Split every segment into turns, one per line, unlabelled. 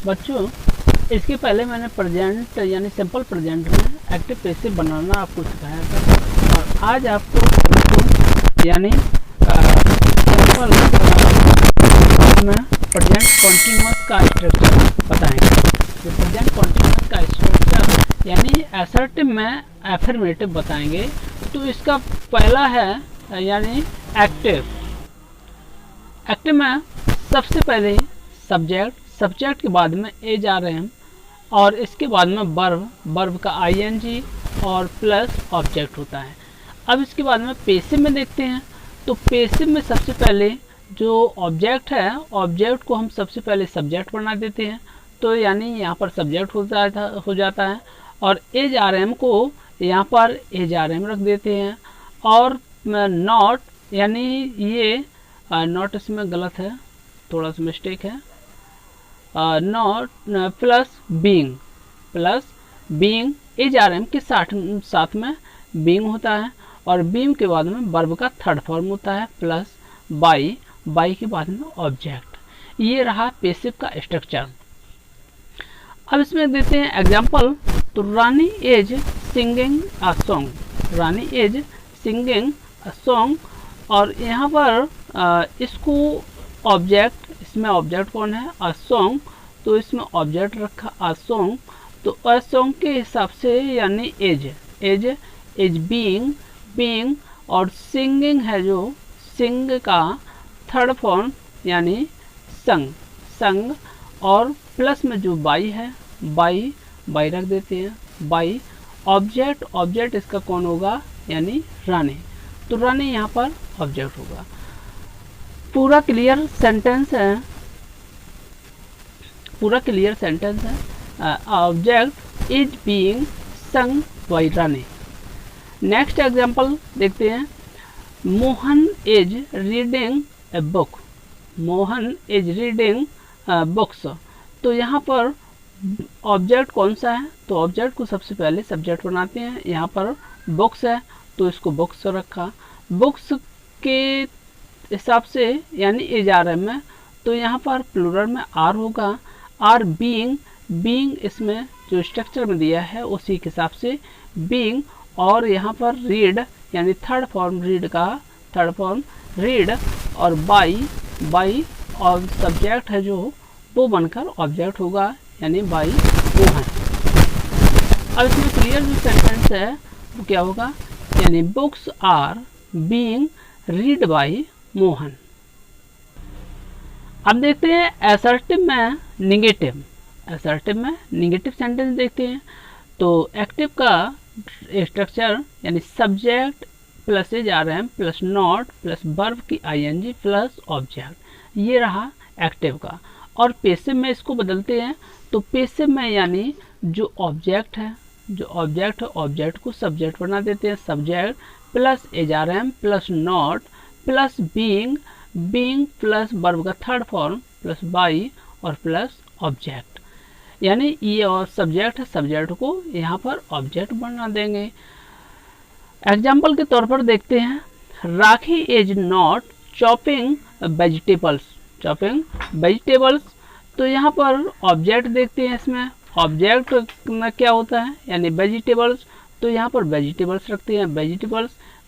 बच्चों इसके पहले मैंने प्रेजेंट यानी सिंपल प्रेजेंट में एक्टिव पैसिव बनाना आपको सिखाया था और आज आपको यानी सिंपल में प्रेजेंट कॉन्टिन्यूअस का स्ट्रक्चर बताएंगे। तो प्रेजेंट कॉन्टिन्यूअस का स्ट्रक्चर यानी असर्टिव में एफर्मेटिव बताएंगे। तो इसका पहला है यानी एक्टिव। एक्टिव में सबसे पहले सब्जेक्ट के बाद में एज आ रहे हैं और इसके बाद में वर्ब का आईएनजी और प्लस ऑब्जेक्ट होता है। अब इसके बाद में पैसिव में देखते हैं। तो पैसिव में सबसे पहले जो ऑब्जेक्ट है, ऑब्जेक्ट को हम सबसे पहले सब्जेक्ट बना देते हैं। तो यानी यहाँ पर सब्जेक्ट हो जाता है और एज आर एम को यहाँ पर एज आर एम रख देते हैं। और नॉट यानी ये नॉट इसमें गलत है, थोड़ा सा मिस्टेक है। Not plus being is are am के साथ में बीइंग होता है और बीइंग के बाद में वर्ब का थर्ड फॉर्म होता है प्लस बाई के बाद में ऑब्जेक्ट। ये रहा पैसिव का स्ट्रक्चर। अब इसमें देते हैं एग्जांपल। तो Rani is singing a song, Rani is singing a song. और यहाँ पर इसको ऑब्जेक्ट, इसमें ऑब्जेक्ट कौन है, अ सॉन्ग। तो इसमें ऑब्जेक्ट रखा अ सॉन्ग। तो अ सॉन्ग के हिसाब से यानी एज बीइंग और सिंगिंग है जो सिंग का थर्ड फॉर्म यानी संग और प्लस में जो बाई है बाई रख देते हैं। बाई ऑब्जेक्ट इसका कौन होगा यानी रानी। तो रानी यहाँ पर ऑब्जेक्ट होगा। पूरा क्लियर सेंटेंस है। Object is being sung by Rani. Next example देखते हैं। Mohan is reading a book, Mohan is reading books. तो यहाँ पर ऑब्जेक्ट कौन सा है, तो ऑब्जेक्ट को सबसे पहले सब्जेक्ट बनाते हैं। यहाँ पर बुक्स है तो इसको बुक्स रखा। बुक्स के हिसाब से यानी एज आर एम में, तो यहाँ पर प्लूरल में आर होगा। आर बीइंग इसमें जो स्ट्रक्चर में दिया है उसी के हिसाब से बीइंग। और यहाँ पर रीड यानी थर्ड फॉर्म रीड का थर्ड फॉर्म रीड और बाई और सब्जेक्ट है जो वो बनकर ऑब्जेक्ट होगा यानी बाई वो है। अब इसमें क्लियर जो सेंटेंस है वो क्या होगा यानी books are being read by Mohan. अब देखते हैं असर्टिव में निगेटिव। सेंटेंस देखते हैं। तो एक्टिव का स्ट्रक्चर यानी subject plus is are am plus not plus verb की आईएनजी प्लस ऑब्जेक्ट, ये रहा एक्टिव का। और पैसिव में इसको बदलते हैं। तो पैसिव में यानी जो ऑब्जेक्ट है ऑब्जेक्ट को सब्जेक्ट बना देते हैं। Subject plus is are am plus not plus being plus verb का थर्ड फॉर्म प्लस बाई और प्लस ऑब्जेक्ट। यानी ये और सब्जेक्ट है, सब्जेक्ट को यहाँ पर ऑब्जेक्ट बना देंगे। एग्जाम्पल के तौर पर देखते हैं। राखी इज नॉट चॉपिंग वेजिटेबल्स। तो यहाँ पर ऑब्जेक्ट देखते हैं। इसमें ऑब्जेक्ट में क्या होता है यानी वेजिटेबल्स। तो यहाँ पर वेजिटेबल्स रखते हैं।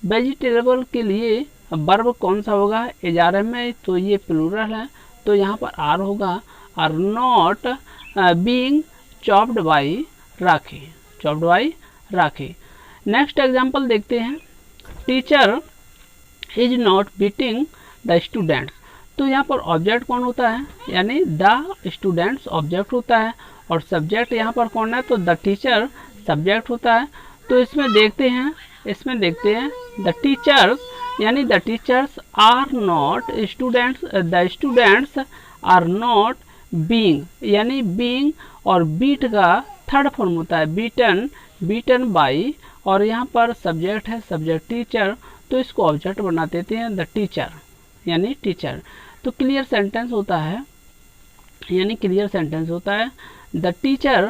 वेजिटेबल के लिए वर्ब कौन सा होगा एज आर एम में, तो ये प्लूरल है तो यहाँ पर आर होगा। और not being chopped by rakhi. Next example देखते हैं। Teacher is not beating the students. तो यहाँ पर ऑब्जेक्ट कौन होता है यानी द स्टूडेंट्स ऑब्जेक्ट होता है और सब्जेक्ट यहाँ पर कौन है तो द टीचर सब्जेक्ट होता है। तो इसमें देखते हैं द टीचर्स यानी the teachers are not students, the students are not being यानी बीइंग और बीट का थर्ड फॉर्म होता है बीटन बाई। और यहाँ पर सब्जेक्ट है सब्जेक्ट टीचर, तो इसको ऑब्जेक्ट बना देते हैं द टीचर यानी टीचर। तो क्लियर सेंटेंस होता है the teacher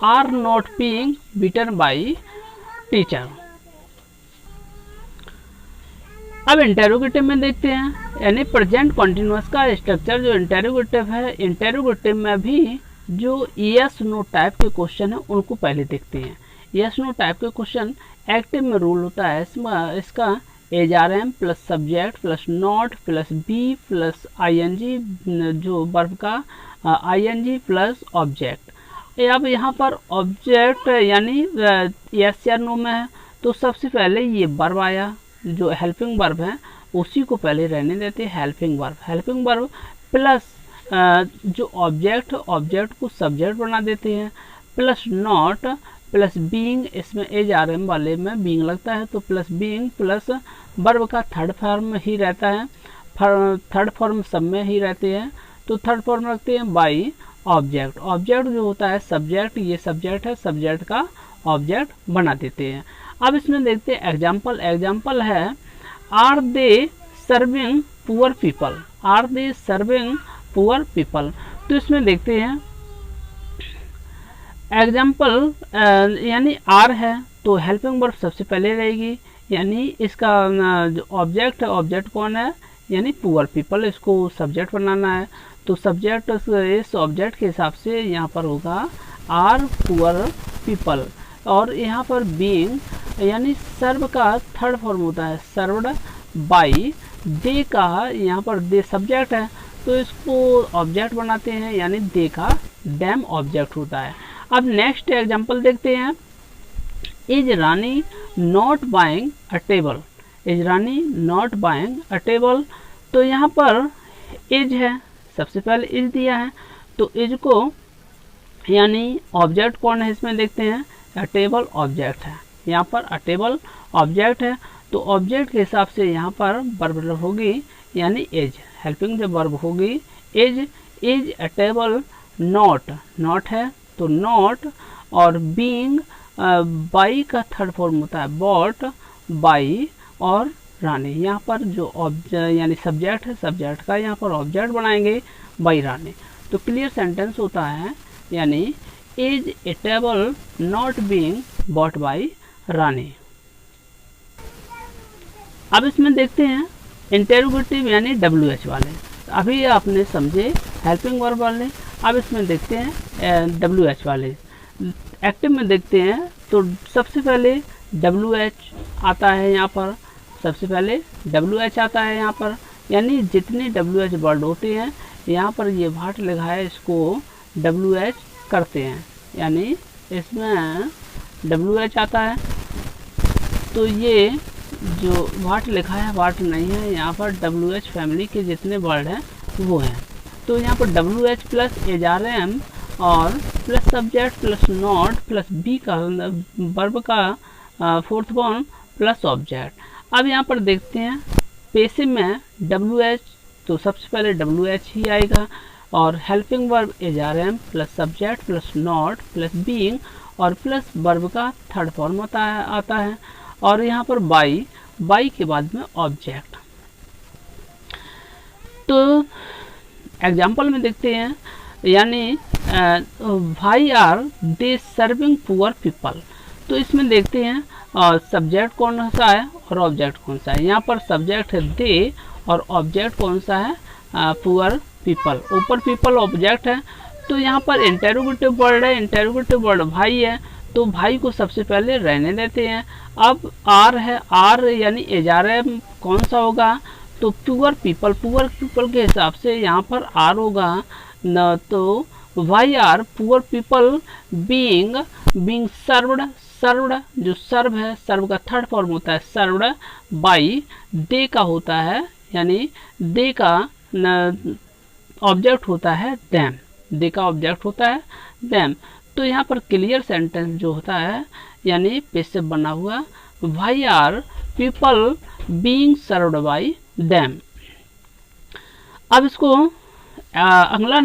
are not being beaten by teacher. अब इंटेरोगेटिव में देखते हैं यानी प्रेजेंट कॉन्टिन्यूअस का स्ट्रक्चर जो इंटेरोगेटिव है। इंटेरोगेटिव में भी जो यस नो टाइप के क्वेश्चन है उनको पहले देखते हैं। यस नो टाइप के क्वेश्चन एक्टिव में रूल होता है इसका is are am plus subject plus not plus be plus ING, जो वर्ब का आईएनजी प्लस ऑब्जेक्ट। अब यहाँ पर ऑब्जेक्ट यानी यस या नो में है, तो सबसे पहले ये वर्ब आया, जो हेल्पिंग वर्ब है उसी को पहले रहने देते हैं हेल्पिंग वर्ब प्लस जो ऑब्जेक्ट को सब्जेक्ट बना देते हैं, प्लस नॉट प्लस बीइंग, इसमें एज आर एम वाले में बीइंग लगता है तो प्लस बीइंग प्लस वर्ब का थर्ड फॉर्म ही रहता है, थर्ड फॉर्म सब में ही रहते हैं तो थर्ड फॉर्म रखते हैं बाई ऑब्जेक्ट जो होता है सब्जेक्ट, ये सब्जेक्ट है, सब्जेक्ट का ऑब्जेक्ट बना देते हैं। अब इसमें देखते हैं एग्जाम्पल है are they serving poor people, तो इसमें देखते हैं एग्जाम्पल यानी आर है तो हेल्पिंग वर्ब सबसे पहले रहेगी, यानी इसका जो ऑब्जेक्ट है, ऑब्जेक्ट कौन है यानी पुअर पीपल, इसको सब्जेक्ट बनाना है तो सब्जेक्ट इस ऑब्जेक्ट के हिसाब से यहाँ पर होगा आर पुअर पीपल। और यहाँ पर बीइंग यानी सर्व का थर्ड फॉर्म होता है सर्व्ड बाई, दे का यहाँ पर दे सब्जेक्ट है तो इसको ऑब्जेक्ट बनाते हैं यानी दे का डैम ऑब्जेक्ट होता है। अब नेक्स्ट एग्जांपल देखते हैं is Rani not buying a table, is Rani not buying a table, तो यहाँ पर इज है, सबसे पहले इज दिया है तो इज को यानी ऑब्जेक्ट कौन है इसमें देखते हैं अ टेबल ऑब्जेक्ट है, यहाँ पर अ टेबल ऑब्जेक्ट है तो ऑब्जेक्ट के हिसाब से यहाँ पर वर्ब होगी यानी एज, हेल्पिंग जब वर्ब होगी एज अ टेबल, नॉट है तो नॉट, और बीइंग बाई का थर्ड फॉर्म होता है बॉट बाई, और रानी यहाँ पर जो यानी सब्जेक्ट है, सब्जेक्ट का यहाँ पर ऑब्जेक्ट बनाएंगे बाई रानी, तो क्लियर सेंटेंस होता है यानी is a table not being bought by Rani. अब इसमें देखते हैं इंटेरोगेटिव यानी WH वाले, अभी आपने समझे हेल्पिंग वर्ब वाले, अब इसमें देखते हैं WH वाले। एक्टिव में देखते हैं तो सबसे पहले WH आता है यहाँ पर, सबसे पहले WH आता है यहाँ पर, यानी जितने WH वर्ड होते हैं यहाँ पर ये भाट लिखा है इसको WH करते हैं, यानी इसमें WH आता है तो ये जो वाट लिखा है वाट नहीं है, यहाँ पर WH फैमिली के जितने वर्ड हैं वो हैं, तो यहाँ पर WH प्लस HRM और plus subject plus not plus be का वर्ब का फोर्थ फॉर्म प्लस ऑब्जेक्ट। अब यहाँ पर देखते हैं पैसिव में WH तो सबसे पहले WH ही आएगा और helping verb HRM plus subject plus not plus being और प्लस वर्ब का थर्ड फॉर्म आता है और यहाँ पर बाई के बाद में ऑब्जेक्ट। तो एग्जाम्पल में देखते हैं यानी why are they serving poor people, तो इसमें देखते हैं सब्जेक्ट कौन सा है और ऑब्जेक्ट कौन सा है। यहाँ पर सब्जेक्ट है दे और ऑब्जेक्ट कौन सा है पुअर पीपल, ऊपर पीपल ऑब्जेक्ट है, तो यहाँ पर इंटेरोगेटिव वर्ड है, इंटेरोगेटिव वर्ड भाई है तो भाई को सबसे पहले रहने देते हैं। अब आर है, आर यानी एजारे कौन सा होगा तो पुअर पीपल के हिसाब से यहाँ पर आर होगा न, तो why are poor people being served जो सर्व है, सर्व का थर्ड फॉर्म होता है सर्व्ड बाई, दे का होता है यानी दे का ऑब्जेक्ट होता है देम, दे का ऑब्जेक्ट होता है देम। तो यहाँ पर क्लियर सेंटेंस जो होता है यानी पैसिव बना हुआ why are people being served by them. अब इसको अगला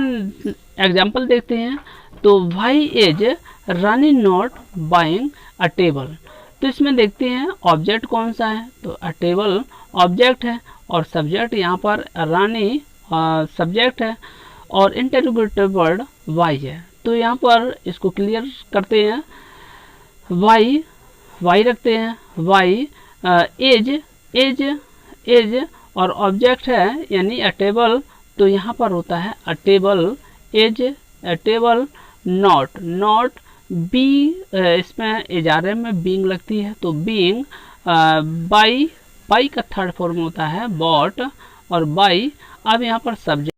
एग्जाम्पल देखते हैं तो why is Rani not buying a table, तो इसमें देखते हैं ऑब्जेक्ट कौन सा है तो अ टेबल ऑब्जेक्ट है और सब्जेक्ट यहाँ पर रानी सब्जेक्ट है और इंटेरोगेटिव वर्ड वाई है, तो यहाँ पर इसको क्लियर करते हैं वाई रखते हैं, वाई एज और ऑब्जेक्ट है यानी अ टेबल, तो यहाँ पर होता है a table is table not, not be, इसमें इजारे में बीइंग लगती है तो बीइंग, बाई, बाई का थर्ड फॉर्म होता है बॉट और बाई। अब यहाँ पर सब्जेक्ट